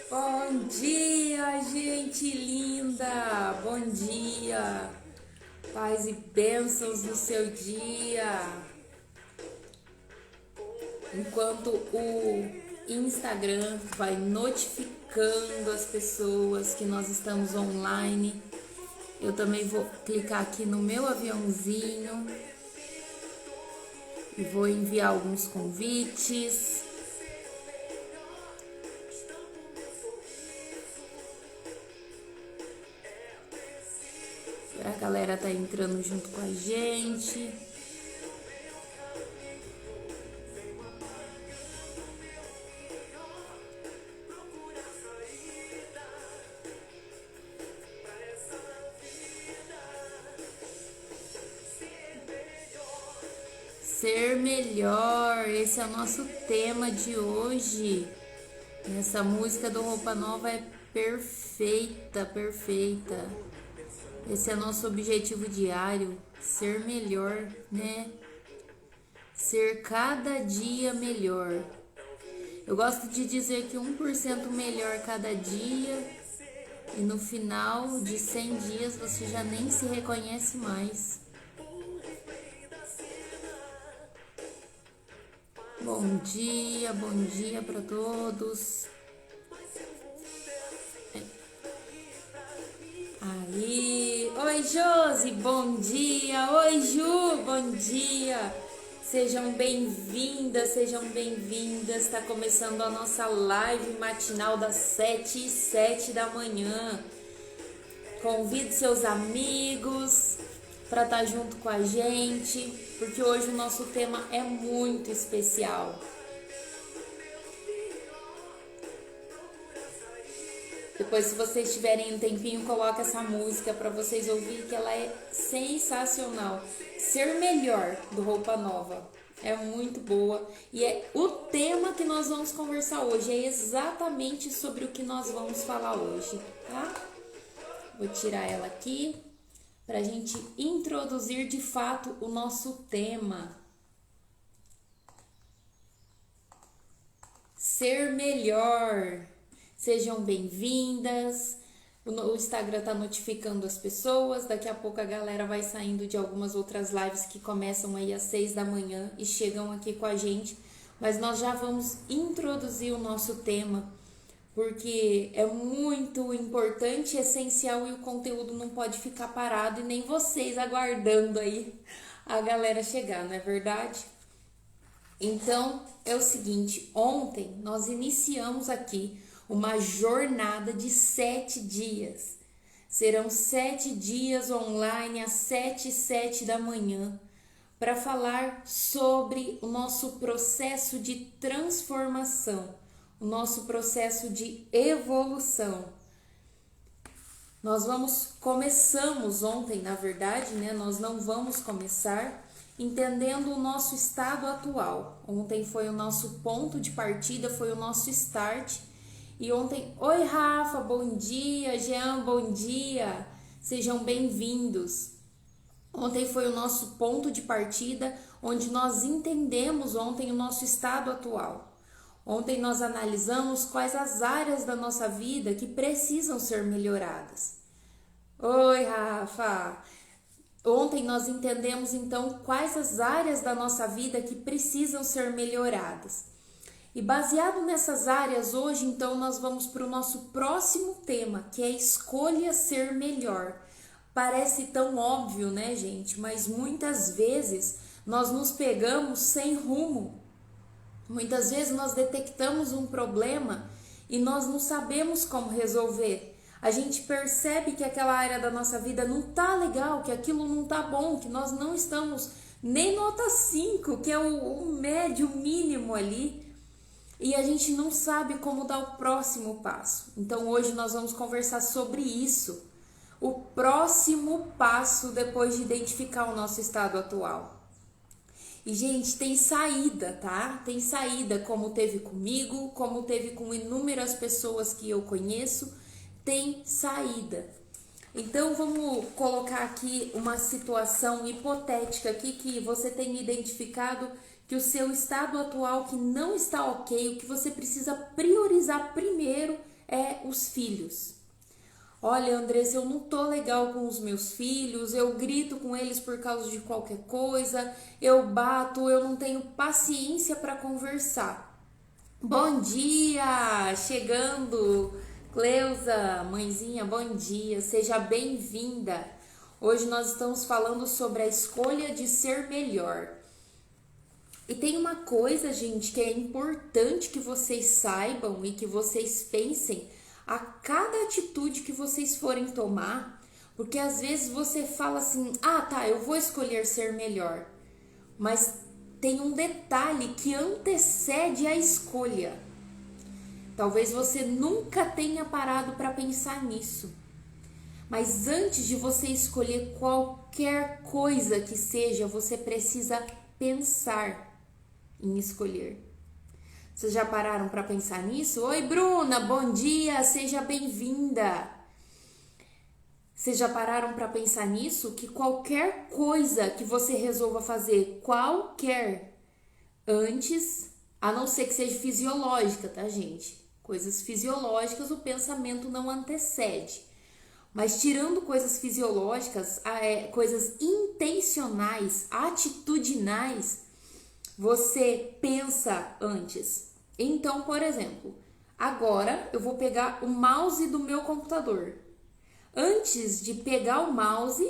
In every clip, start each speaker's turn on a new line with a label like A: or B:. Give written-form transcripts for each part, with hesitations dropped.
A: Bom dia, gente linda! Bom dia! Paz e bênçãos no seu dia! Enquanto o Instagram vai notificando as pessoas que nós estamos online, eu também vou clicar aqui no meu aviãozinho e vou enviar alguns convites. A galera tá entrando junto com a gente. Ser melhor, esse é o nosso tema de hoje. Essa música do Roupa Nova é perfeita, perfeita. Esse é nosso objetivo diário, ser melhor, né? Ser cada dia melhor. Eu gosto de dizer que 1% melhor cada dia e no final de 100 dias você já nem se reconhece mais. Bom dia para todos. Aí, oi Josi, bom dia. Oi Ju, bom dia. Sejam bem-vindas, sejam bem-vindas. Está começando a nossa live matinal das 7h07 da manhã. Convide seus amigos para estar junto com a gente, porque hoje o nosso tema é muito especial. Depois, se vocês tiverem um tempinho, coloca essa música para vocês ouvirem, que ela é sensacional. Ser melhor, do Roupa Nova. É muito boa. E é o tema que nós vamos conversar hoje. É exatamente sobre o que nós vamos falar hoje, tá? Vou tirar ela aqui para a gente introduzir de fato o nosso tema. Ser melhor. Sejam bem-vindas. O Instagram tá notificando as pessoas. Daqui a pouco a galera vai saindo de algumas outras lives que começam aí às 6 da manhã e chegam aqui com a gente. Mas nós já vamos introduzir o nosso tema, porque é muito importante, essencial, e o conteúdo não pode ficar parado e nem vocês aguardando aí a galera chegar, não é verdade? Então, é o seguinte, ontem nós iniciamos aqui uma jornada de 7 dias. Serão 7 dias online às 7h07 da manhã para falar sobre o nosso processo de transformação, o nosso processo de evolução. Começamos ontem, na verdade, né? Nós não vamos começar entendendo o nosso estado atual. Ontem foi o nosso ponto de partida, foi o nosso start. E ontem, oi Rafa, bom dia, Jean, bom dia, sejam bem-vindos. Ontem foi o nosso ponto de partida, onde nós entendemos ontem o nosso estado atual. Ontem nós analisamos quais as áreas da nossa vida que precisam ser melhoradas. Oi Rafa, ontem nós entendemos então quais as áreas da nossa vida que precisam ser melhoradas. E baseado nessas áreas, hoje, então, nós vamos para o nosso próximo tema, que é escolha ser melhor. Parece tão óbvio, né, gente? Mas muitas vezes nós nos pegamos sem rumo. Muitas vezes nós detectamos um problema e nós não sabemos como resolver. A gente percebe que aquela área da nossa vida não tá legal, que aquilo não tá bom, que nós não estamos nem nota 5, que é o médio mínimo ali. E a gente não sabe como dar o próximo passo. Então hoje nós vamos conversar sobre isso. O próximo passo depois de identificar o nosso estado atual. E gente, tem saída, tá? Tem saída, como teve comigo, como teve com inúmeras pessoas que eu conheço. Tem saída. Então vamos colocar aqui uma situação hipotética aqui que você tem identificado que o seu estado atual que não está ok, o que você precisa priorizar primeiro é os filhos. Olha, Andressa, eu não tô legal com os meus filhos, eu grito com eles por causa de qualquer coisa, eu bato, eu não tenho paciência para conversar. Bom dia! Chegando! Cleusa, mãezinha, bom dia, seja bem-vinda. Hoje nós estamos falando sobre a escolha de ser melhor. E tem uma coisa, gente, que é importante que vocês saibam e que vocês pensem a cada atitude que vocês forem tomar, porque às vezes você fala assim, tá, eu vou escolher ser melhor, mas tem um detalhe que antecede a escolha. Talvez você nunca tenha parado para pensar nisso, mas antes de você escolher qualquer coisa que seja, você precisa pensar em escolher. Vocês já pararam para pensar nisso? Oi, Bruna, bom dia, seja bem-vinda. Vocês já pararam para pensar nisso? Que qualquer coisa que você resolva fazer, antes, a não ser que seja fisiológica, tá, gente? Coisas fisiológicas, o pensamento não antecede. Mas tirando coisas fisiológicas, coisas intencionais, atitudinais, você pensa antes. Então, por exemplo, agora eu vou pegar o mouse do meu computador. Antes de pegar o mouse,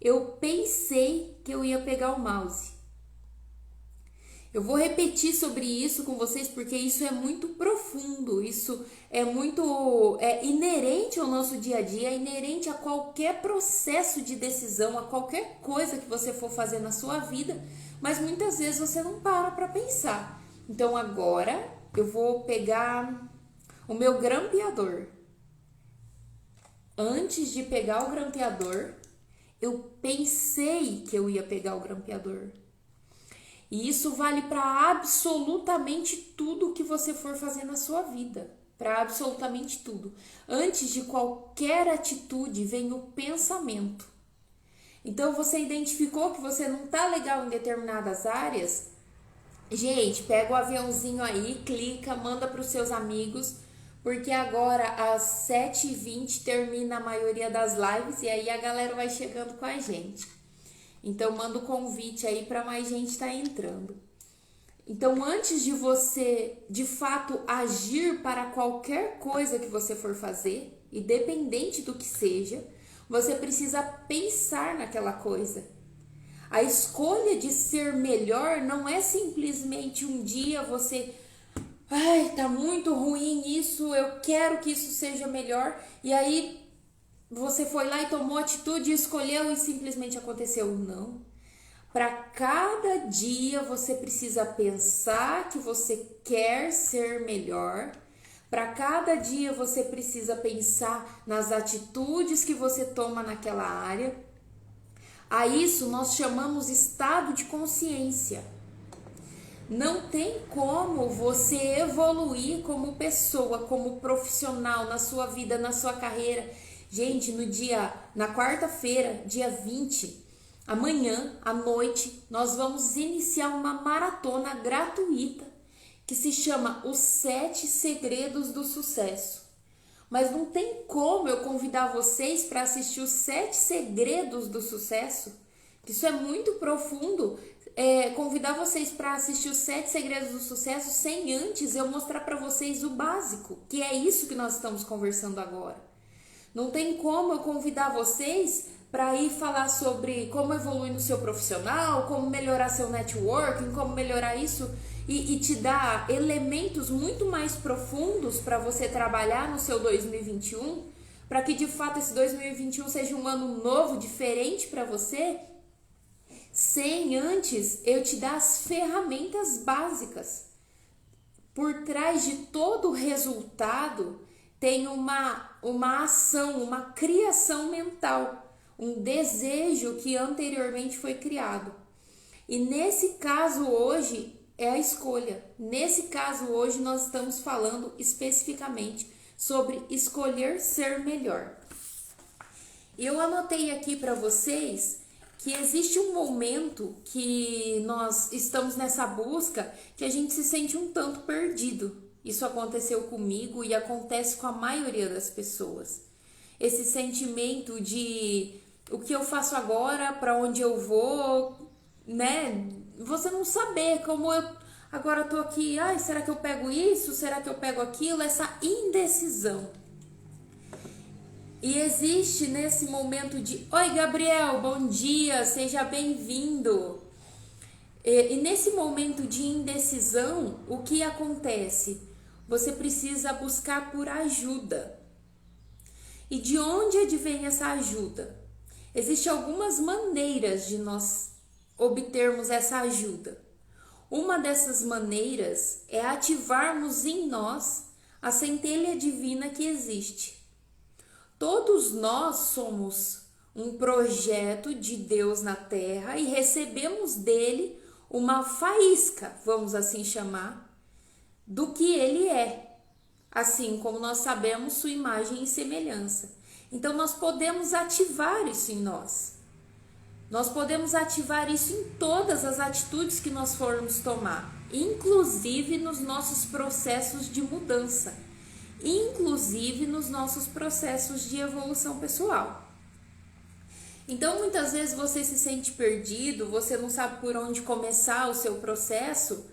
A: eu pensei que eu ia pegar o mouse. Eu vou repetir sobre isso com vocês porque isso é muito profundo, isso é muito inerente ao nosso dia a dia, é inerente a qualquer processo de decisão, a qualquer coisa que você for fazer na sua vida, mas muitas vezes você não para pensar. Então agora eu vou pegar o meu grampeador. Antes de pegar o grampeador, eu pensei que eu ia pegar o grampeador. E isso vale para absolutamente tudo que você for fazer na sua vida. Para absolutamente tudo. Antes de qualquer atitude vem o pensamento. Então você identificou que você não tá legal em determinadas áreas? Gente, pega o aviãozinho aí, clica, manda para os seus amigos, porque agora às 7h20 termina a maioria das lives e aí a galera vai chegando com a gente. Então, manda o convite aí para mais gente estar entrando. Então, antes de você, de fato, agir para qualquer coisa que você for fazer, independente do que seja, você precisa pensar naquela coisa. A escolha de ser melhor não é simplesmente um dia você... tá muito ruim isso, eu quero que isso seja melhor. E aí... você foi lá e tomou atitude, escolheu e simplesmente aconteceu. Não. Para cada dia você precisa pensar que você quer ser melhor. Para cada dia você precisa pensar nas atitudes que você toma naquela área. A isso nós chamamos estado de consciência. Não tem como você evoluir como pessoa, como profissional na sua vida, na sua carreira. Gente, na quarta-feira, dia 20, amanhã à noite, nós vamos iniciar uma maratona gratuita que se chama Os 7 Segredos do Sucesso. Mas não tem como eu convidar vocês para assistir os 7 Segredos do Sucesso, que isso é muito profundo. Convidar vocês para assistir os 7 Segredos do Sucesso sem antes eu mostrar para vocês o básico, que é isso que nós estamos conversando agora. Não tem como eu convidar vocês para ir falar sobre como evoluir no seu profissional, como melhorar seu networking, como melhorar isso e te dar elementos muito mais profundos para você trabalhar no seu 2021, para que de fato esse 2021 seja um ano novo, diferente para você, sem antes eu te dar as ferramentas básicas. Por trás de todo o resultado tem uma ação, uma criação mental, um desejo que anteriormente foi criado. E nesse caso hoje é a escolha. Nesse caso hoje nós estamos falando especificamente sobre escolher ser melhor. Eu anotei aqui para vocês que existe um momento que nós estamos nessa busca que a gente se sente um tanto perdido. Isso aconteceu comigo e acontece com a maioria das pessoas. Esse sentimento de o que eu faço agora, para onde eu vou, né? Você não saber como eu agora tô aqui, ai, será que eu pego isso? Será que eu pego aquilo? Essa indecisão. E existe nesse momento de, oi Gabriel, bom dia, seja bem-vindo. E nesse momento de indecisão, o que acontece? Você precisa buscar por ajuda. E de onde advém essa ajuda? Existem algumas maneiras de nós obtermos essa ajuda. Uma dessas maneiras é ativarmos em nós a centelha divina que existe. Todos nós somos um projeto de Deus na Terra e recebemos dele uma faísca, vamos assim chamar, do que ele é, assim como nós sabemos sua imagem e semelhança. Então nós podemos ativar isso em nós. Nós podemos ativar isso em todas as atitudes que nós formos tomar, inclusive nos nossos processos de mudança, inclusive nos nossos processos de evolução pessoal. Então, muitas vezes você se sente perdido, você não sabe por onde começar o seu processo.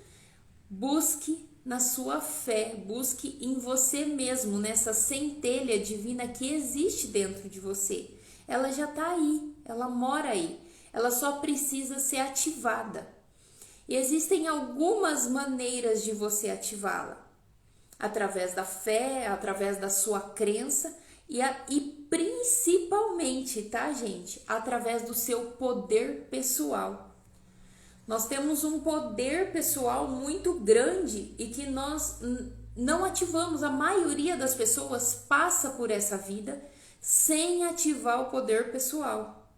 A: Busque na sua fé, busque em você mesmo, nessa centelha divina que existe dentro de você. Ela já está aí, ela mora aí, ela só precisa ser ativada. E existem algumas maneiras de você ativá-la. Através da fé, através da sua crença e principalmente, tá, gente? Através do seu poder pessoal. Nós temos um poder pessoal muito grande e que nós não ativamos. A maioria das pessoas passa por essa vida sem ativar o poder pessoal.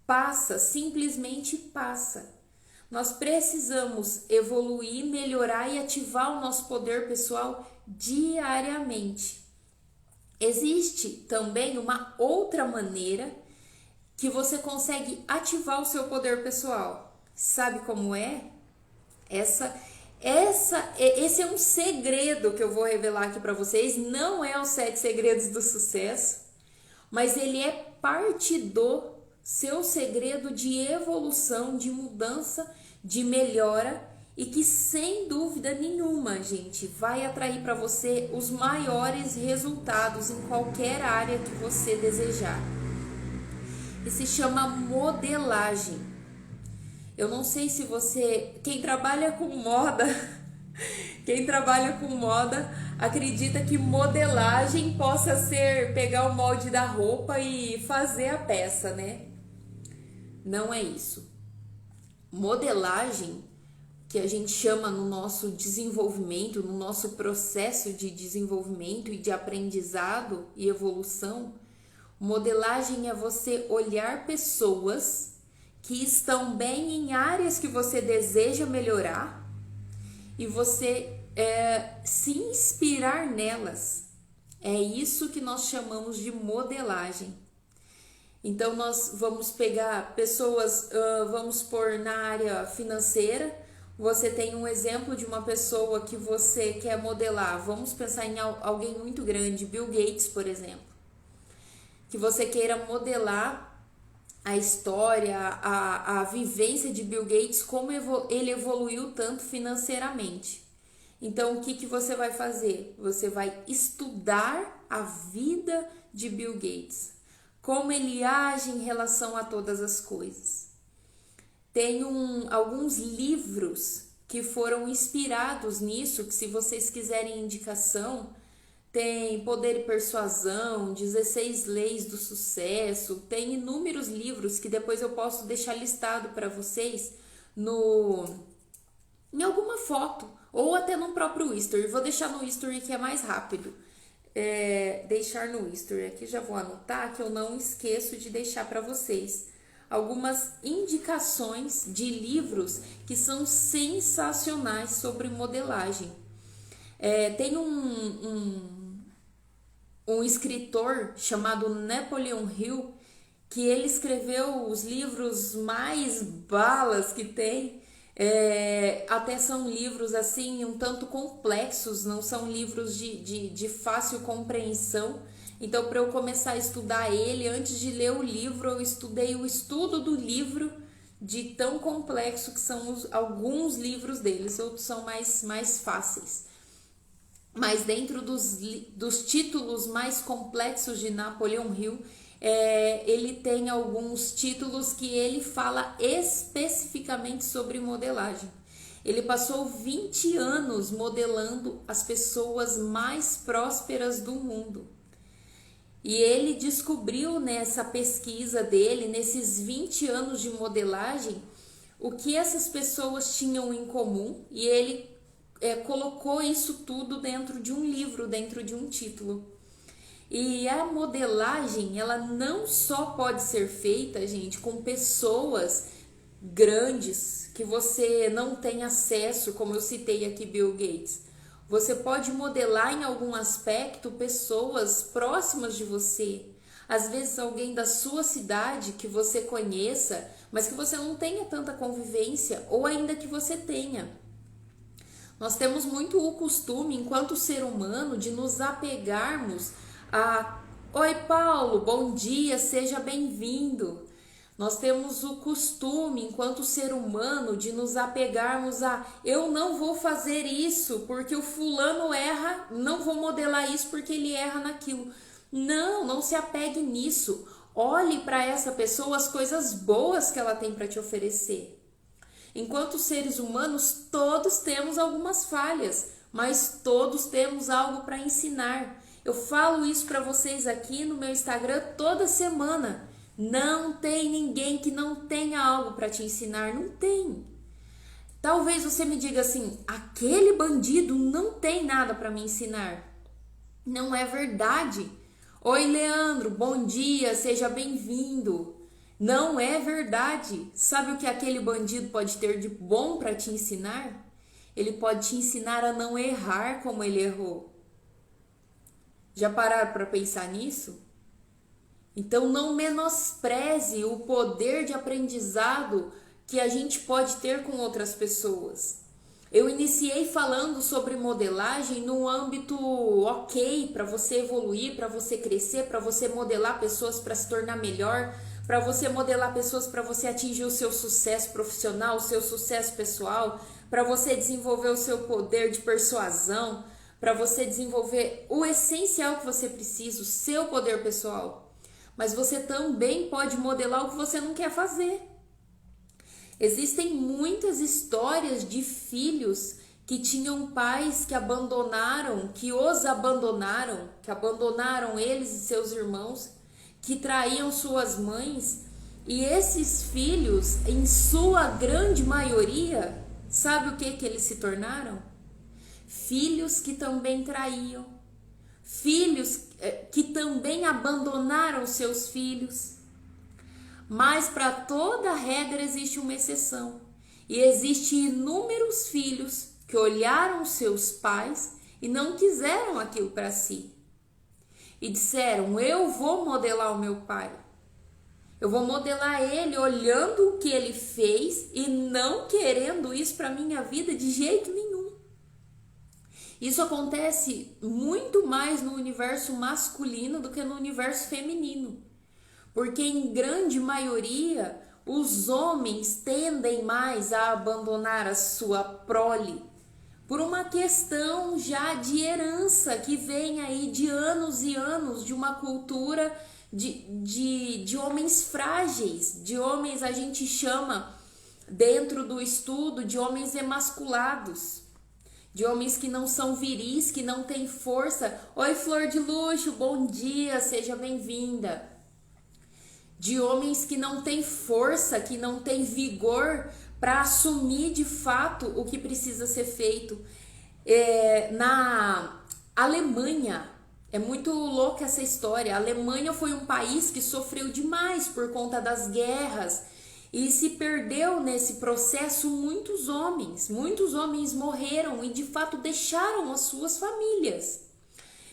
A: Passa, simplesmente passa. Nós precisamos evoluir, melhorar e ativar o nosso poder pessoal diariamente. Existe também uma outra maneira que você consegue ativar o seu poder pessoal. Sabe como é? Esse é um segredo que eu vou revelar aqui para vocês. Não é os 7 segredos do sucesso, mas ele é parte do seu segredo de evolução, de mudança, de melhora e que sem dúvida nenhuma, gente, vai atrair para você os maiores resultados em qualquer área que você desejar. E se chama modelagem. Eu não sei se quem trabalha com moda, acredita que modelagem possa ser pegar o molde da roupa e fazer a peça, né? Não é isso. Modelagem, que a gente chama no nosso desenvolvimento, no nosso processo de desenvolvimento e de aprendizado e evolução, modelagem é você olhar pessoas que estão bem em áreas que você deseja melhorar e você se inspirar nelas. É isso que nós chamamos de modelagem. Então, nós vamos pegar pessoas, vamos pôr na área financeira. Você tem um exemplo de uma pessoa que você quer modelar. Vamos pensar em alguém muito grande, Bill Gates, por exemplo. Que você queira modelar a história, a vivência de Bill Gates, como ele evoluiu tanto financeiramente. Então, o que você vai fazer? Você vai estudar a vida de Bill Gates. Como ele age em relação a todas as coisas. Tem alguns livros que foram inspirados nisso, que se vocês quiserem indicação, tem Poder e Persuasão, 16 Leis do Sucesso, tem inúmeros livros que depois eu posso deixar listado para vocês em alguma foto, ou até no próprio history. Vou deixar no history que é mais rápido. Deixar no history aqui, já vou anotar que eu não esqueço de deixar para vocês algumas indicações de livros que são sensacionais sobre modelagem. Tem um escritor chamado Napoleon Hill que ele escreveu os livros mais balas que tem, Até são livros assim um tanto complexos, não são livros de fácil compreensão. Então, para eu começar a estudar ele, antes de ler o livro, eu estudei o estudo do livro, de tão complexo que são alguns livros deles, outros são mais fáceis. Mas dentro dos títulos mais complexos de Napoleão Hill, ele tem alguns títulos que ele fala especificamente sobre modelagem. Ele passou 20 anos modelando as pessoas mais prósperas do mundo. E ele descobriu nessa pesquisa dele, nesses 20 anos de modelagem, o que essas pessoas tinham em comum, e ele colocou isso tudo dentro de um livro, dentro de um título. E a modelagem, ela não só pode ser feita, gente, com pessoas grandes que você não tem acesso, como eu citei aqui Bill Gates. Você pode modelar em algum aspecto pessoas próximas de você. Às vezes alguém da sua cidade que você conheça, mas que você não tenha tanta convivência, ou ainda que você tenha. Nós temos muito o costume, enquanto ser humano, de nos apegarmos a... Oi, Paulo, bom dia, seja bem-vindo. Nós temos o costume, enquanto ser humano, de nos apegarmos a eu não vou fazer isso porque o fulano erra, não vou modelar isso porque ele erra naquilo. Não se apegue nisso. Olhe para essa pessoa as coisas boas que ela tem para te oferecer. Enquanto seres humanos, todos temos algumas falhas, mas todos temos algo para ensinar. Eu falo isso para vocês aqui no meu Instagram toda semana. Não tem ninguém que não tenha algo para te ensinar, não tem. Talvez você me diga assim, aquele bandido não tem nada para me ensinar. Não é verdade. Oi, Leandro, bom dia, seja bem-vindo. Não é verdade. Sabe o que aquele bandido pode ter de bom para te ensinar? Ele pode te ensinar a não errar como ele errou. Já pararam para pensar nisso? Então não menospreze o poder de aprendizado que a gente pode ter com outras pessoas. Eu iniciei falando sobre modelagem no âmbito ok, para você evoluir, para você crescer, para você modelar pessoas para se tornar melhor, para você modelar pessoas para você atingir o seu sucesso profissional, o seu sucesso pessoal, para você desenvolver o seu poder de persuasão, para você desenvolver o essencial que você precisa, o seu poder pessoal. Mas você também pode modelar o que você não quer fazer. Existem muitas histórias de filhos que tinham pais que abandonaram, que os abandonaram, que abandonaram eles e seus irmãos, que traíam suas mães. E esses filhos, em sua grande maioria, sabe o que eles se tornaram? Filhos que também traíam. Filhos que também abandonaram seus filhos. Mas para toda regra existe uma exceção. E existem inúmeros filhos que olharam seus pais e não quiseram aquilo para si. E disseram, eu vou modelar o meu pai. Eu vou modelar ele olhando o que ele fez e não querendo isso para minha vida de jeito nenhum. Isso acontece muito mais no universo masculino do que no universo feminino. Porque em grande maioria, os homens tendem mais a abandonar a sua prole por uma questão já de herança que vem aí de anos e anos de uma cultura de homens frágeis, de homens a gente chama dentro do estudo de homens emasculados. De homens que não são viris, que não têm força. Oi, Flor de Luxo, bom dia, seja bem-vinda. De homens que não têm força, que não têm vigor para assumir de fato o que precisa ser feito. Na Alemanha, é muito louca essa história. A Alemanha foi um país que sofreu demais por conta das guerras. E se perdeu nesse processo muitos homens morreram e de fato deixaram as suas famílias.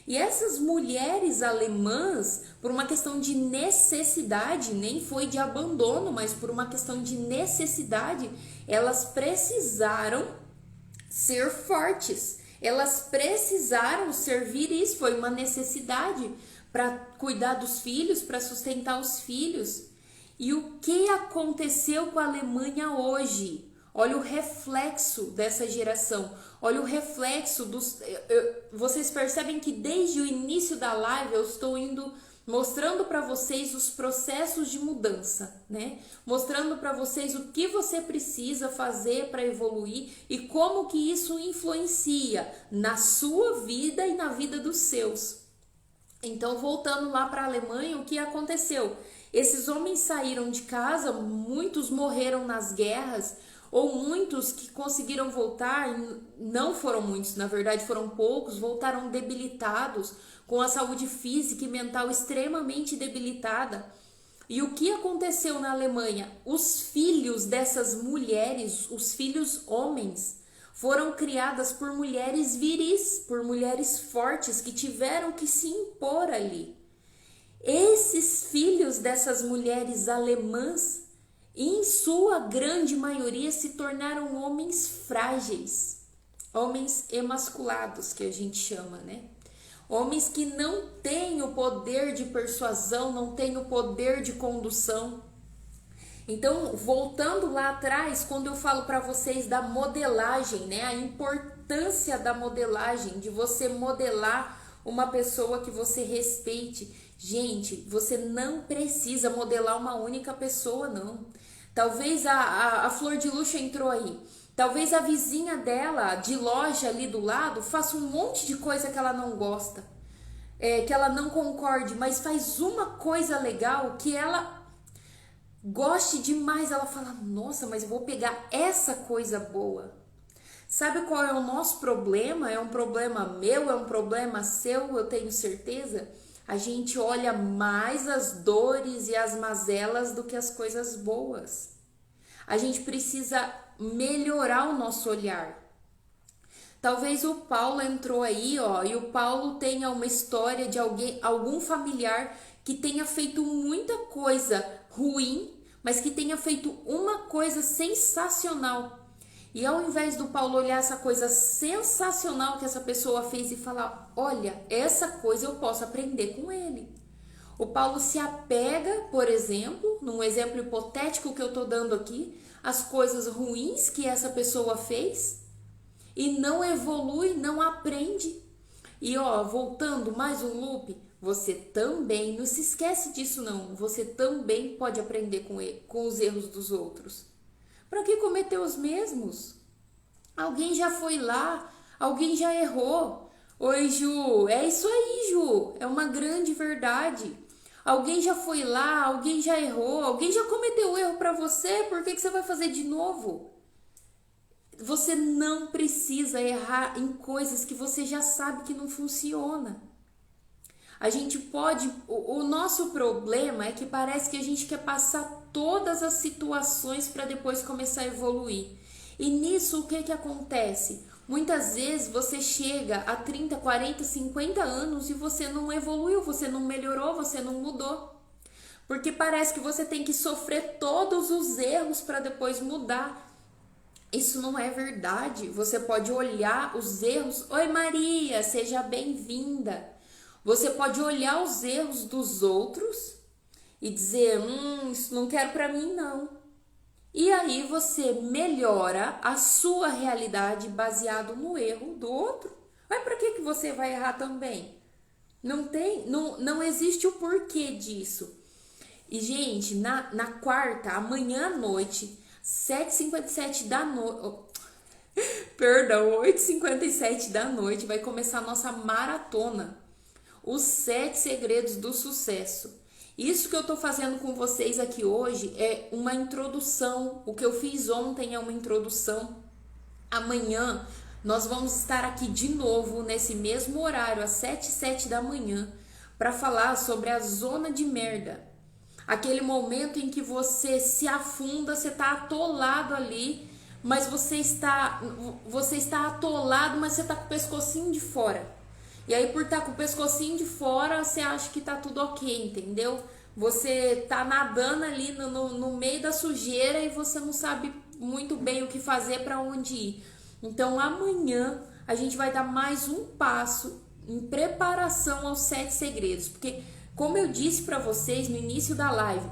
A: E essas mulheres alemãs, por uma questão de necessidade, nem foi de abandono, mas por uma questão de necessidade, elas precisaram ser fortes. Elas precisaram ser viris, foi uma necessidade para cuidar dos filhos, para sustentar os filhos. E o que aconteceu com a Alemanha hoje? Olha o reflexo dessa geração, olha o reflexo dos... Vocês percebem que desde o início da live eu estou indo mostrando para vocês os processos de mudança, né? Mostrando para vocês o que você precisa fazer para evoluir e como que isso influencia na sua vida e na vida dos seus. Então, voltando lá para a Alemanha, o que aconteceu? Esses homens saíram de casa, muitos morreram nas guerras, ou muitos que conseguiram voltar, não foram muitos, na verdade foram poucos, voltaram debilitados, com a saúde física e mental extremamente debilitada. E o que aconteceu na Alemanha? Os filhos dessas mulheres, os filhos homens, foram criadas por mulheres viris, por mulheres fortes que tiveram que se impor ali. Esses filhos dessas mulheres alemãs, em sua grande maioria, se tornaram homens frágeis, homens emasculados, que a gente chama, né? Homens que não têm o poder de persuasão, não têm o poder de condução. Então, voltando lá atrás, quando eu falo para vocês da modelagem, né? A importância da modelagem, de você modelar uma pessoa que você respeite. Gente, você não precisa modelar uma única pessoa, não. Talvez a Flor de Luxo entrou aí. Talvez a vizinha dela, de loja ali do lado, faça um monte de coisa que ela não gosta, que ela não concorde, mas faz uma coisa legal que ela goste demais. Ela fala, nossa, mas eu vou pegar essa coisa boa. Sabe qual é o nosso problema? É um problema meu, é um problema seu, eu tenho certeza. A gente olha mais as dores e as mazelas do que as coisas boas. A gente precisa melhorar o nosso olhar. Talvez o Paulo entrou aí, ó, e o Paulo tenha uma história de algum familiar que tenha feito muita coisa ruim, mas que tenha feito uma coisa sensacional. E ao invés do Paulo olhar essa coisa sensacional que essa pessoa fez e falar, olha, essa coisa eu posso aprender com ele. O Paulo se apega, por exemplo, num exemplo hipotético que eu estou dando aqui, às coisas ruins que essa pessoa fez e não evolui, não aprende. E ó, voltando mais um loop, você também, não se esquece disso não, você também pode aprender com os erros dos outros. Para que cometer os mesmos? Alguém já foi lá, alguém já errou. Oi, Ju, é isso aí, Ju, é uma grande verdade. Alguém já foi lá, alguém já errou, alguém já cometeu erro para você, por que você vai fazer de novo? Você não precisa errar em coisas que você já sabe que não funciona. A gente pode... O nosso problema é que parece que a gente quer passar todas as situações para depois começar a evoluir. E nisso, o que acontece? Muitas vezes você chega a 30, 40, 50 anos e você não evoluiu, você não melhorou, você não mudou. Porque parece que você tem que sofrer todos os erros para depois mudar. Isso não é verdade. Você pode olhar os erros. Oi, Maria, seja bem-vinda. Você pode olhar os erros dos outros e dizer, isso não quero para mim não. E aí você melhora a sua realidade baseado no erro do outro. Mas para que você vai errar também? Não existe o porquê disso. E gente, na quarta, amanhã à noite, 7h57 da noite, perdão, 8h57 da noite, vai começar a nossa maratona. Os 7 segredos do sucesso. Isso que eu tô fazendo com vocês aqui hoje é uma introdução. O que eu fiz ontem é uma introdução. Amanhã nós vamos estar aqui de novo, nesse mesmo horário, às 7h07 da manhã, para falar sobre a zona de merda. Aquele momento em que você se afunda, você tá atolado ali, mas você está atolado, mas você tá com o pescocinho de fora. E aí, por estar com o pescocinho de fora, você acha que tá tudo ok, entendeu? Você tá nadando ali no meio da sujeira e você não sabe muito bem o que fazer, para onde ir. Então, amanhã a gente vai dar mais um passo em preparação aos 7 segredos. Porque, como eu disse para vocês no início da live,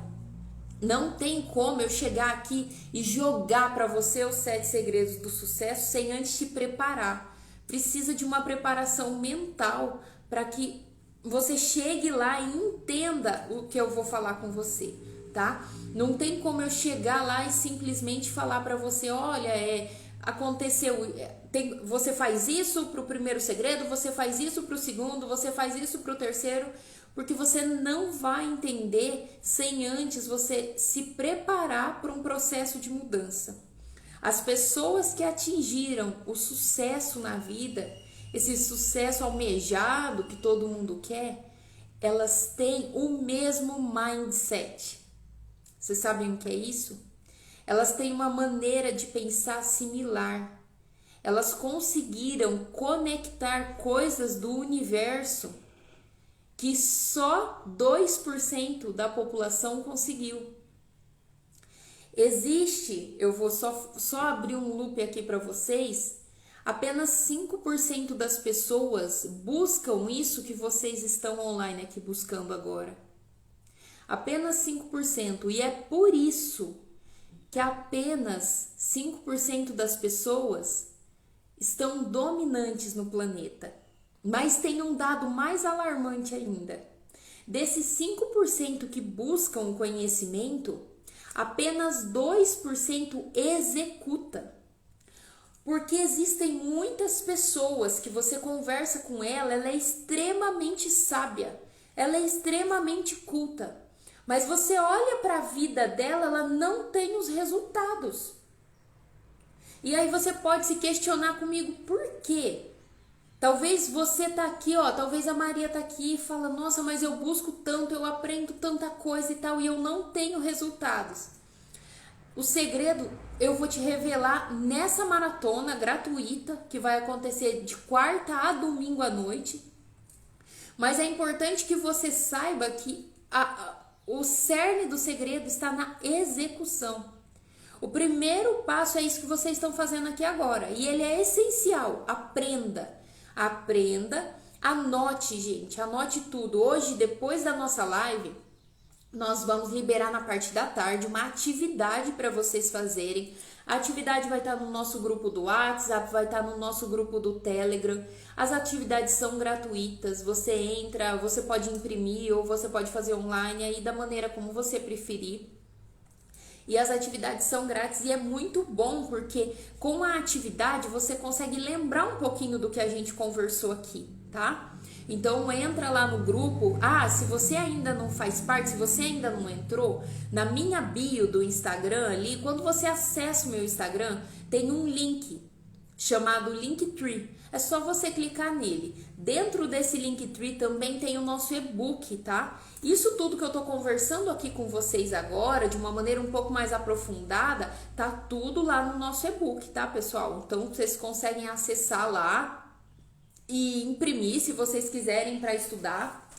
A: não tem como eu chegar aqui e jogar para você os 7 segredos do sucesso sem antes te preparar. Precisa de uma preparação mental para que você chegue lá e entenda o que eu vou falar com você, tá? Não tem como eu chegar lá e simplesmente falar para você, olha, aconteceu, você faz isso pro primeiro segredo, você faz isso pro segundo, você faz isso pro terceiro, porque você não vai entender sem antes você se preparar para um processo de mudança. As pessoas que atingiram o sucesso na vida, esse sucesso almejado que todo mundo quer, elas têm o mesmo mindset. Vocês sabem o que é isso? Elas têm uma maneira de pensar similar. Elas conseguiram conectar coisas do universo que só 2% da população conseguiu. Existe, eu vou só abrir um loop aqui para vocês, apenas 5% das pessoas buscam isso que vocês estão online aqui buscando agora. Apenas 5%. E é por isso que apenas 5% das pessoas estão dominantes no planeta. Mas tem um dado mais alarmante ainda. Desses 5% que buscam o conhecimento, apenas 2% executa. Porque existem muitas pessoas que você conversa com ela é extremamente sábia, ela é extremamente culta. Mas você olha para a vida dela, ela não tem os resultados. E aí você pode se questionar comigo, por quê? Talvez você tá aqui, ó, talvez a Maria tá aqui e fala, nossa, mas eu busco tanto, eu aprendo tanta coisa e tal, e eu não tenho resultados. O segredo eu vou te revelar nessa maratona gratuita, que vai acontecer de quarta a domingo à noite. Mas é importante que você saiba que o cerne do segredo está na execução. O primeiro passo é isso que vocês estão fazendo aqui agora, e ele é essencial. Aprenda, anote, gente, anote tudo. Hoje, depois da nossa live, nós vamos liberar na parte da tarde uma atividade para vocês fazerem. A atividade vai estar no nosso grupo do WhatsApp, vai estar no nosso grupo do Telegram. As atividades são gratuitas, você entra, você pode imprimir ou você pode fazer online aí da maneira como você preferir. E as atividades são grátis e é muito bom porque com a atividade você consegue lembrar um pouquinho do que a gente conversou aqui, tá? Então entra lá no grupo. Se você ainda não faz parte, se você ainda não entrou, na minha bio do Instagram ali, quando você acessa o meu Instagram, tem um link chamado Linktree. É só você clicar nele. Dentro desse Linktree também tem o nosso e-book, tá? Isso tudo que eu tô conversando aqui com vocês agora, de uma maneira um pouco mais aprofundada, tá tudo lá no nosso e-book, tá, pessoal? Então vocês conseguem acessar lá e imprimir se vocês quiserem para estudar.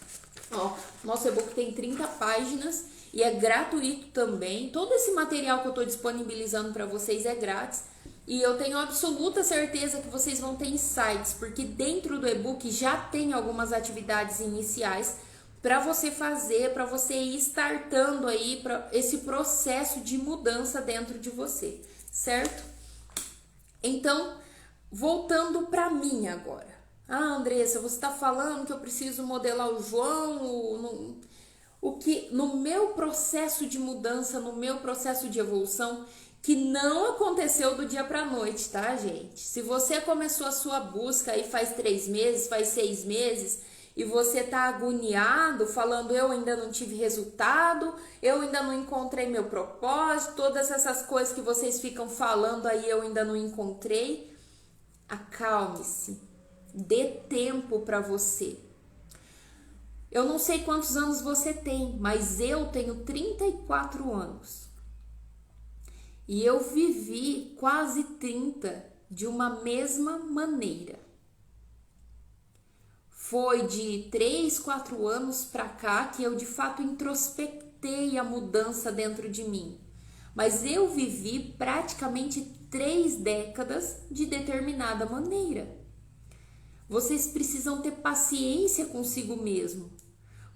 A: Ó, nosso e-book tem 30 páginas e é gratuito também. Todo esse material que eu tô disponibilizando para vocês é grátis. E eu tenho absoluta certeza que vocês vão ter insights, porque dentro do e-book já tem algumas atividades iniciais para você fazer, para você ir startando aí para esse processo de mudança dentro de você, certo? Então, voltando para mim agora. Andressa, você está falando que eu preciso modelar o João, o que no meu processo de mudança, no meu processo de evolução, que não aconteceu do dia para noite, tá, gente? Se você começou a sua busca aí faz 3 meses, faz 6 meses, e você tá agoniado, falando eu ainda não tive resultado, eu ainda não encontrei meu propósito, todas essas coisas que vocês ficam falando aí eu ainda não encontrei, acalme-se, dê tempo para você. Eu não sei quantos anos você tem, mas eu tenho 34 anos. E eu vivi quase 30 de uma mesma maneira. Foi de 3, 4 anos para cá que eu de fato introspectei a mudança dentro de mim. Mas eu vivi praticamente 3 décadas de determinada maneira. Vocês precisam ter paciência consigo mesmo.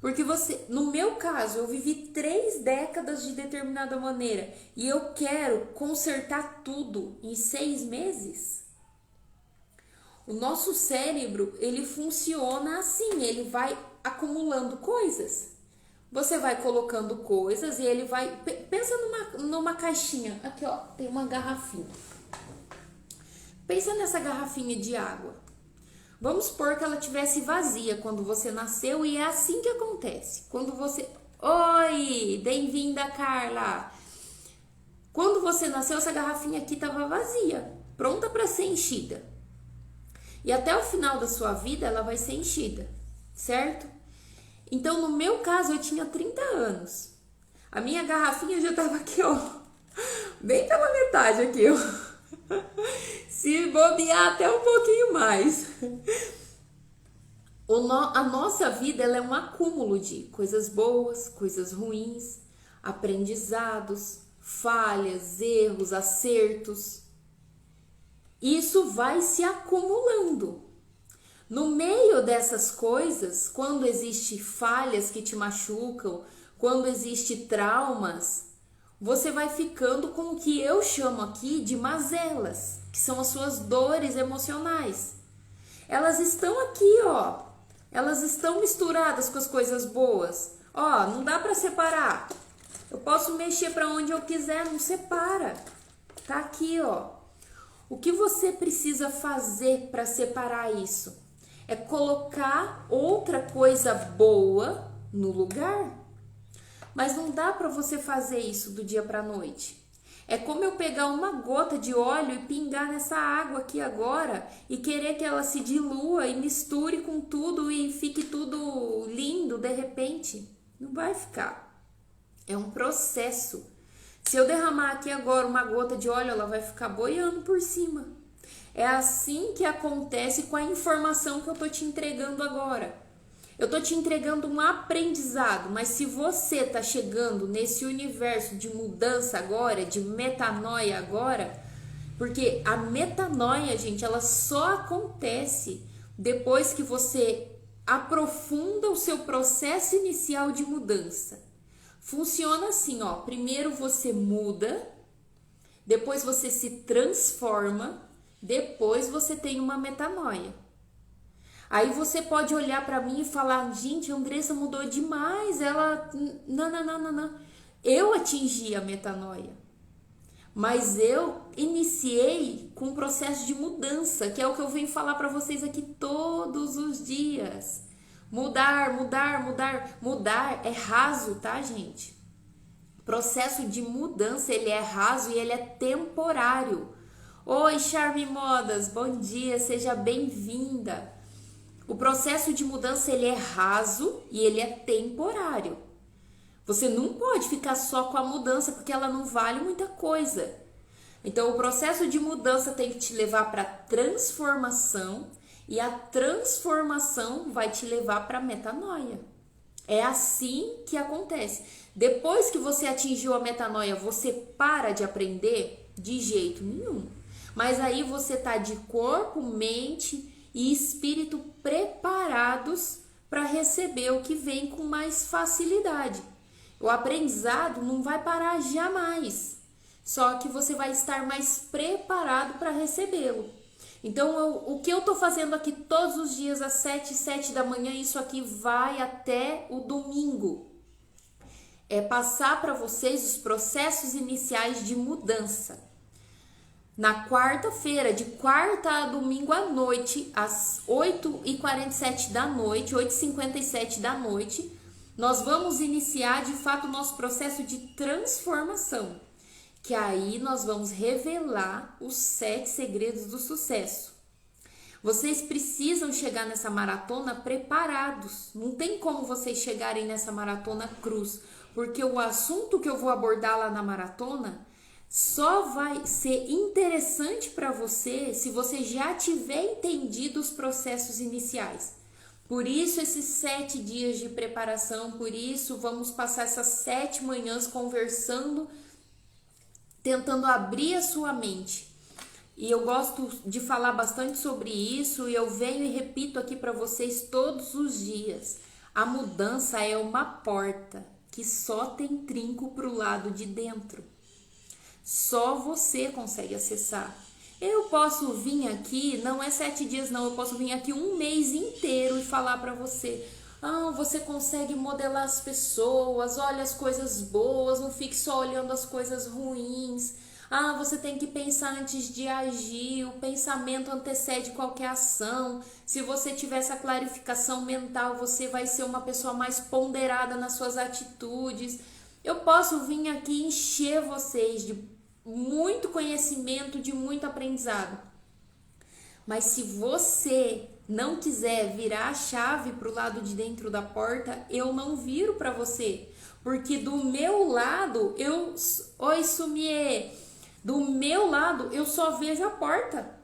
A: Porque no meu caso, eu vivi 3 décadas de determinada maneira e eu quero consertar tudo em 6 meses. O nosso cérebro, ele funciona assim, ele vai acumulando coisas. Você vai colocando coisas e ele vai... Pensa numa caixinha. Aqui, ó, tem uma garrafinha. Pensa nessa garrafinha de água. Vamos supor que ela tivesse vazia quando você nasceu e é assim que acontece. Quando você... Oi, bem-vinda, Carla. Quando você nasceu, essa garrafinha aqui estava vazia, pronta para ser enchida. E até o final da sua vida, ela vai ser enchida, certo? Então, no meu caso, eu tinha 30 anos. A minha garrafinha já estava aqui, ó. Bem pela metade aqui, ó. Se bobear até um pouquinho mais. A nossa vida, ela é um acúmulo de coisas boas, coisas ruins, aprendizados, falhas, erros, acertos. Isso vai se acumulando. No meio dessas coisas, quando existem falhas que te machucam, quando existem traumas, você vai ficando com o que eu chamo aqui de mazelas, que são as suas dores emocionais. Elas estão aqui, ó. Elas estão misturadas com as coisas boas. Ó, não dá para separar. Eu posso mexer para onde eu quiser, não separa. Tá aqui, ó. O que você precisa fazer para separar isso? É colocar outra coisa boa no lugar. Mas não dá para você fazer isso do dia para a noite. É como eu pegar uma gota de óleo e pingar nessa água aqui agora e querer que ela se dilua e misture com tudo e fique tudo lindo de repente. Não vai ficar. É um processo. Se eu derramar aqui agora uma gota de óleo, ela vai ficar boiando por cima. É assim que acontece com a informação que eu tô te entregando agora. Eu tô te entregando um aprendizado, mas se você tá chegando nesse universo de mudança agora, de metanoia agora, porque a metanoia, gente, ela só acontece depois que você aprofunda o seu processo inicial de mudança. Funciona assim, ó. Primeiro você muda, depois você se transforma, depois você tem uma metanoia. Aí você pode olhar para mim e falar, gente, a Andressa mudou demais, ela... Não. Eu atingi a metanoia, mas eu iniciei com um processo de mudança, que é o que eu venho falar para vocês aqui todos os dias. Mudar é raso, tá, gente? Processo de mudança, ele é raso e ele é temporário. Oi, Charme Modas, bom dia, seja bem-vinda. O processo de mudança, ele é raso e ele é temporário. Você não pode ficar só com a mudança, porque ela não vale muita coisa. Então, o processo de mudança tem que te levar para transformação e a transformação vai te levar para metanoia. É assim que acontece. Depois que você atingiu a metanoia, você para de aprender? De jeito nenhum. Mas aí você tá de corpo, mente e espírito preparados para receber o que vem com mais facilidade. O aprendizado não vai parar jamais, só que você vai estar mais preparado para recebê-lo. Então, o que eu tô fazendo aqui todos os dias às 7 da manhã, isso aqui vai até o domingo. É passar para vocês os processos iniciais de mudança. Na quarta-feira, de quarta a domingo à noite, às 8h47 da noite, 8h57 da noite, nós vamos iniciar de fato o nosso processo de transformação. Que aí nós vamos revelar os 7 segredos do sucesso. Vocês precisam chegar nessa maratona preparados. Não tem como vocês chegarem nessa maratona cruz, porque o assunto que eu vou abordar lá na maratona só vai ser interessante para você se você já tiver entendido os processos iniciais. Por isso esses 7 dias de preparação, por isso vamos passar essas 7 manhãs conversando, tentando abrir a sua mente. E eu gosto de falar bastante sobre isso e eu venho e repito aqui para vocês todos os dias. A mudança é uma porta que só tem trinco para o lado de dentro. Só você consegue acessar. Eu posso vir aqui, não é 7 dias não, eu posso vir aqui um mês inteiro e falar para você: ah, você consegue modelar as pessoas, olha as coisas boas, não fique só olhando as coisas ruins. Ah, você tem que pensar antes de agir, o pensamento antecede qualquer ação. Se você tiver essa clarificação mental, você vai ser uma pessoa mais ponderada nas suas atitudes. Eu posso vir aqui encher vocês de muito conhecimento, de muito aprendizado. Mas se você não quiser virar a chave para o lado de dentro da porta, eu não viro para você. Porque do meu lado, Oi, Sumie! Do meu lado, eu só vejo a porta.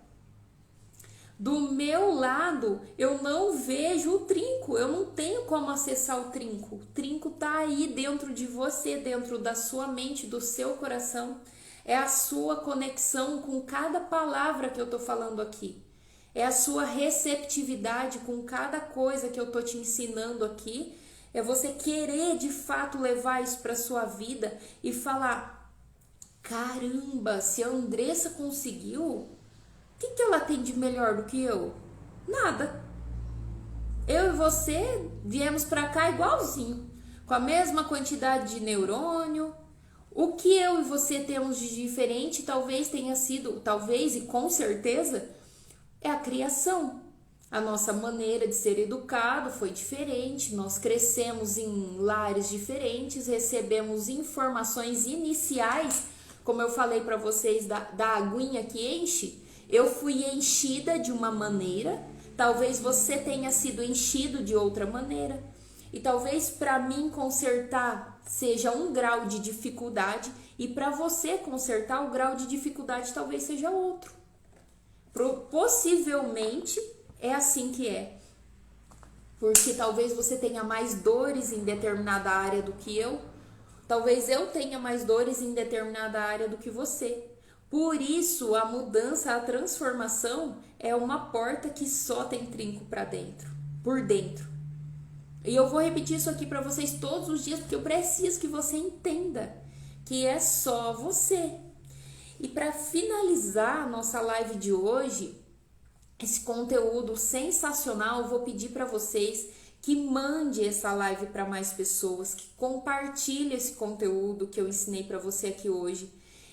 A: Do meu lado, eu não vejo o trinco. Eu não tenho como acessar o trinco. O trinco tá aí dentro de você, dentro da sua mente, do seu coração. É a sua conexão com cada palavra que eu tô falando aqui. É a sua receptividade com cada coisa que eu tô te ensinando aqui. É você querer de fato levar isso para sua vida e falar: caramba, se a Andressa conseguiu, o que ela tem de melhor do que eu? Nada. Eu e você viemos para cá igualzinho, com a mesma quantidade de neurônio. O que eu e você temos de diferente talvez tenha sido, talvez e com certeza, é a criação. A nossa maneira de ser educado foi diferente, nós crescemos em lares diferentes, recebemos informações iniciais. Como eu falei para vocês da aguinha que enche, eu fui enchida de uma maneira, talvez você tenha sido enchido de outra maneira. E talvez para mim consertar seja um grau de dificuldade e para você consertar o grau de dificuldade talvez seja outro. Possivelmente é assim que é. Porque talvez você tenha mais dores em determinada área do que eu. Talvez eu tenha mais dores em determinada área do que você. Por isso, a mudança, a transformação é uma porta que só tem trinco para dentro, por dentro. E eu vou repetir isso aqui para vocês todos os dias, porque eu preciso que você entenda que é só você. E para finalizar a nossa live de hoje, esse conteúdo sensacional, eu vou pedir para vocês que mande essa live para mais pessoas, que compartilhe esse conteúdo que eu ensinei para você aqui hoje.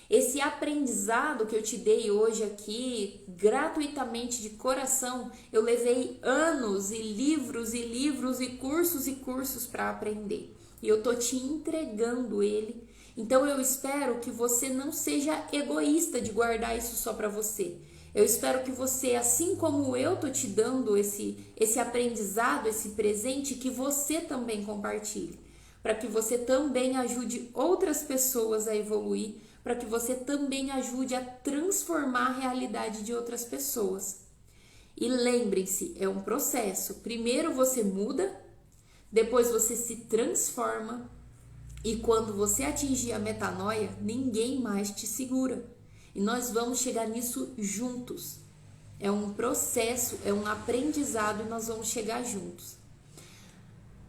A: Esse aprendizado que eu te dei hoje aqui, gratuitamente, de coração, eu levei anos e livros e cursos para aprender. E eu tô te entregando ele. Então eu espero que você não seja egoísta de guardar isso só para você. Eu espero que você, assim como eu tô te dando esse aprendizado, esse presente, que você também compartilhe, para que você também ajude outras pessoas a evoluir, para que você também ajude a transformar a realidade de outras pessoas. E lembrem-se, é um processo. Primeiro você muda, depois você se transforma, e quando você atingir a metanoia, ninguém mais te segura. E nós vamos chegar nisso juntos. É um processo, é um aprendizado e nós vamos chegar juntos.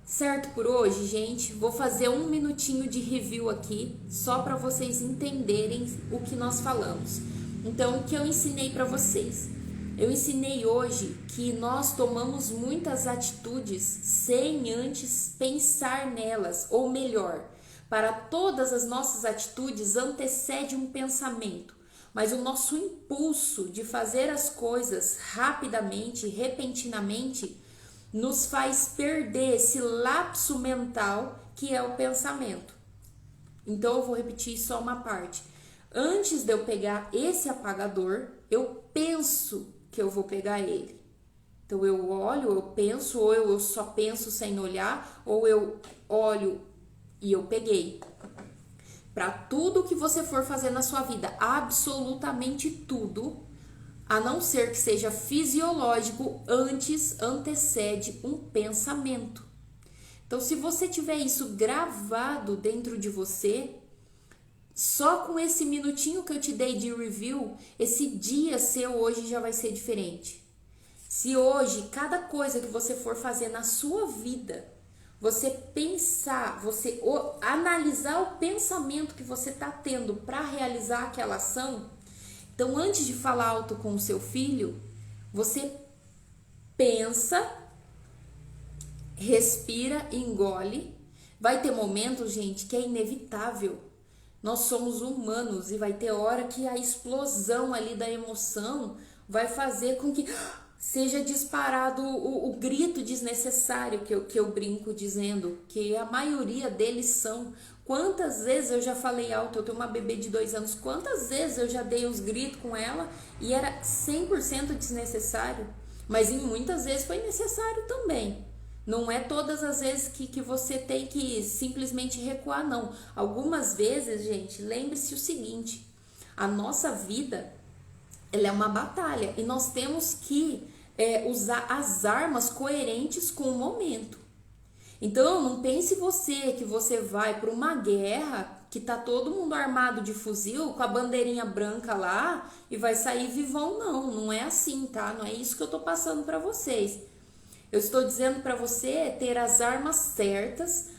A: Certo por hoje, gente? Vou fazer um minutinho de review aqui, só para vocês entenderem o que nós falamos. Então, o que eu ensinei para vocês? Eu ensinei hoje que nós tomamos muitas atitudes sem antes pensar nelas, ou melhor, para todas as nossas atitudes antecede um pensamento. Mas o nosso impulso de fazer as coisas rapidamente, repentinamente, nos faz perder esse lapso mental que é o pensamento. Então eu vou repetir só uma parte. Antes de eu pegar esse apagador, eu penso que eu vou pegar ele. Então eu olho, eu penso, ou eu só penso sem olhar, ou eu olho e eu peguei. Para tudo que você for fazer na sua vida, absolutamente tudo, a não ser que seja fisiológico, antes antecede um pensamento. Então, se você tiver isso gravado dentro de você, só com esse minutinho que eu te dei de review, esse dia seu hoje já vai ser diferente. Se hoje, cada coisa que você for fazer na sua vida, você pensar, você analisar o pensamento que você está tendo para realizar aquela ação, então antes de falar alto com o seu filho, você pensa, respira, engole. Vai ter momentos, gente, que é inevitável. Nós somos humanos e vai ter hora que a explosão ali da emoção vai fazer com que seja disparado o grito desnecessário que eu brinco dizendo, que a maioria deles são. Quantas vezes eu já falei alto, eu tenho uma bebê de 2 anos, quantas vezes eu já dei os gritos com ela e era 100% desnecessário, mas em muitas vezes foi necessário também. Não é todas as vezes que você tem que simplesmente recuar, não. Algumas vezes, gente, lembre-se o seguinte, a nossa vida, ela é uma batalha e nós temos que usar as armas coerentes com o momento. Então, não pense que você vai para uma guerra que tá todo mundo armado de fuzil, com a bandeirinha branca lá e vai sair vivão, não. Não é assim, tá? Não é isso que eu tô passando para vocês. Eu estou dizendo para você ter as armas certas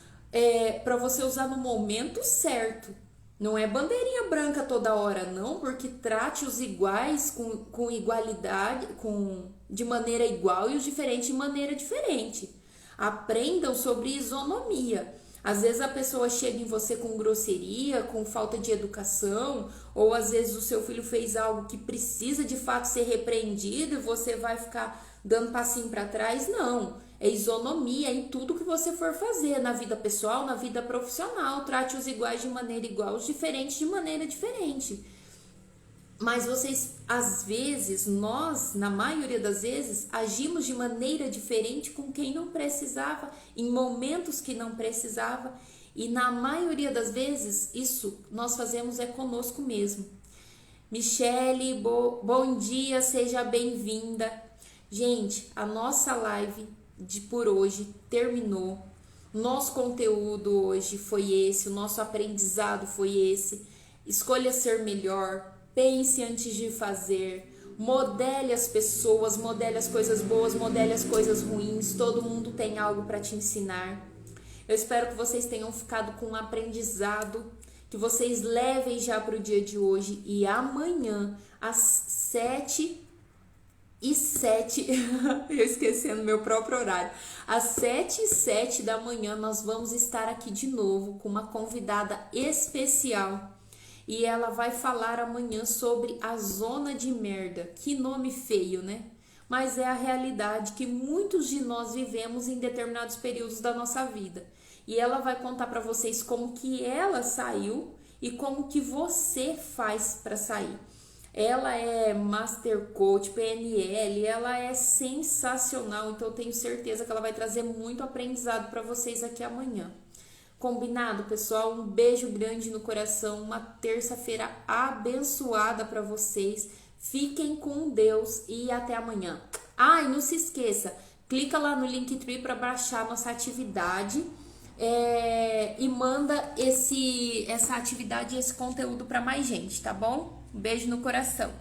A: para você usar no momento certo. Não é bandeirinha branca toda hora, não, porque trate os iguais com igualdade, de maneira igual e os diferentes de maneira diferente. Aprendam sobre isonomia. Às vezes a pessoa chega em você com grosseria, com falta de educação, ou às vezes o seu filho fez algo que precisa de fato ser repreendido e você vai ficar dando passinho para trás. Não, é isonomia em tudo que você for fazer, na vida pessoal, na vida profissional. Trate os iguais de maneira igual, os diferentes de maneira diferente. Mas vocês, às vezes, nós, na maioria das vezes, agimos de maneira diferente com quem não precisava, em momentos que não precisava, e na maioria das vezes, isso nós fazemos conosco mesmo. Michele, bom dia, seja bem-vinda. Gente, a nossa live por hoje terminou. Nosso conteúdo hoje foi esse, o nosso aprendizado foi esse. Escolha ser melhor. Pense antes de fazer, modele as pessoas, modele as coisas boas, modele as coisas ruins, todo mundo tem algo para te ensinar. Eu espero que vocês tenham ficado com um aprendizado, que vocês levem já para o dia de hoje e amanhã, às 7h07, eu esquecendo meu próprio horário, às 7h07 da manhã nós vamos estar aqui de novo com uma convidada especial. E ela vai falar amanhã sobre a zona de merda. Que nome feio, né? Mas é a realidade que muitos de nós vivemos em determinados períodos da nossa vida. E ela vai contar para vocês como que ela saiu e como que você faz para sair. Ela é Master Coach, PNL, ela é sensacional. Então eu tenho certeza que ela vai trazer muito aprendizado para vocês aqui amanhã. Combinado, pessoal? Um beijo grande no coração, uma terça-feira abençoada para vocês. Fiquem com Deus e até amanhã. Ah, e não se esqueça, clica lá no Linktree para baixar nossa atividade e manda essa atividade e esse conteúdo para mais gente, tá bom? Um beijo no coração.